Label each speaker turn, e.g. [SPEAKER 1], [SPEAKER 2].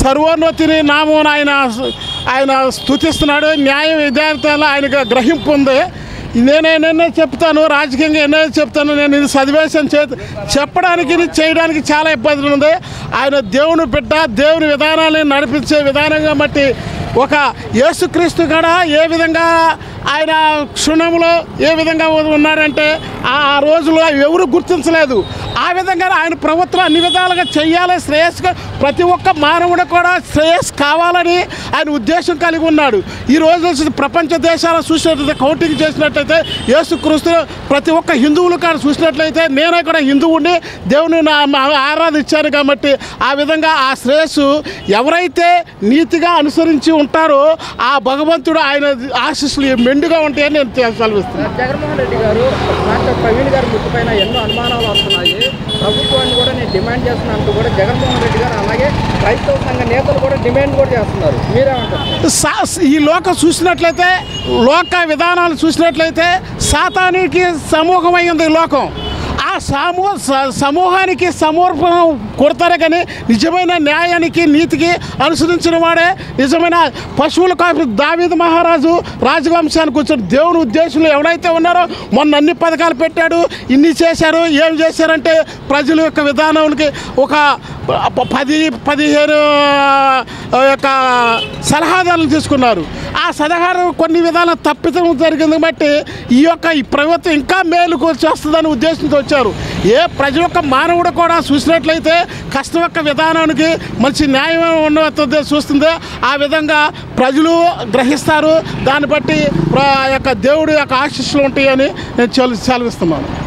[SPEAKER 1] సర్వోన్నతిని నామం ఆయన స్తుతిస్తున్నాడు. న్యాయ విధానాలు ఆయనకు గ్రహింపు ఉంది. నేనే చెప్తాను, రాజకీయంగా ఎన్నో చెప్తాను. నేను ఇది చదివేశాను, చెప్పడానికి చేయడానికి చాలా ఇబ్బందులు ఉంది. ఆయన దేవుని బిడ్డ, దేవుని విధానాలను నడిపించే విధానంగా బట్టి ఒక యేసుక్రీస్తు కూడా ఏ విధంగా ఆయన క్షుణంలో ఏ విధంగా ఉన్నారంటే ఆ రోజులో ఎవరు గుర్తించలేదు. ఆ విధంగా ఆయన ప్రభుత్వం అన్ని విధాలుగా చేయాలి, శ్రేయస్గా ప్రతి ఒక్క మానవుడు కూడా శ్రేయస్ కావాలని ఆయన ఉద్దేశం కలిగి ఉన్నాడు. ఈ రోజు ప్రపంచ దేశాలు చూసినట్లయితే, కౌంటింగ్ చేసినట్లయితే యేసుక్రీస్తు ప్రతి ఒక్క హిందువులు కానీ చూసినట్లయితే, నేనే కూడా హిందువుని దేవుని ఆరాధించాను కాబట్టి ఆ విధంగా ఆ శ్రేయస్సు ఎవరైతే నీతిగా అనుసరించి ఉంటారో ఆ భగవంతుడు ఆయన ఆశీస్సులు మెండుగా ఉంటాయని నేను సెలవిస్తున్నాను.
[SPEAKER 2] జగన్మోహన్ రెడ్డి గారు డాక్టర్ ప్రవీణ్ గారి మృతి పైన ఎన్నో అనుమానాలు వస్తున్నాయి. ప్రభుత్వాన్ని కూడా నేను డిమాండ్ చేస్తున్నాను కూడా జగన్మోహన్ రెడ్డి గారు అలాగే క్రైస్తవ సంఘ నేతలు కూడా డిమాండ్ కూడా చేస్తున్నారు. మీరేమంటారు?
[SPEAKER 1] ఈ లోకం చూసినట్లయితే, లోక విధానాలు చూసినట్లయితే సాతానికి సమూహమైంది ఈ లోకం. ఆ సమూహానికి సమర్పణం కొడతారే కానీ నిజమైన న్యాయానికి నీతికి అనుసరించిన వాడే నిజమైన పశువుల కాపరి దావీదు మహారాజు రాజవంశానికి వచ్చిన దేవుని ఉద్దేశంలో ఎవరైతే ఉన్నారో మొన్న అన్ని పథకాలు పెట్టాడు, ఇన్ని చేశారు. ఏం చేశారంటే ప్రజల యొక్క విధానానికి ఒక 10-15 యొక్క సలహాదారులు తీసుకున్నారు. ఆ సలహాలు కొన్ని విధాల తప్పిదం జరిగింది బట్టి ఈ ప్రభుత్వం ఇంకా మేలు చేస్తుందని ఉద్దేశంతో వచ్చారు. ఏ ప్రజల యొక్క మానవుడు కూడా చూసినట్లయితే కష్టం యొక్క విధానానికి మంచి న్యాయం ఉన్న చూస్తుందో ఆ విధంగా ప్రజలు గ్రహిస్తారు. దాన్ని బట్టి యొక్క దేవుడి యొక్క ఆశీస్సులు ఉంటాయని నేను సెలవిస్తున్నాను.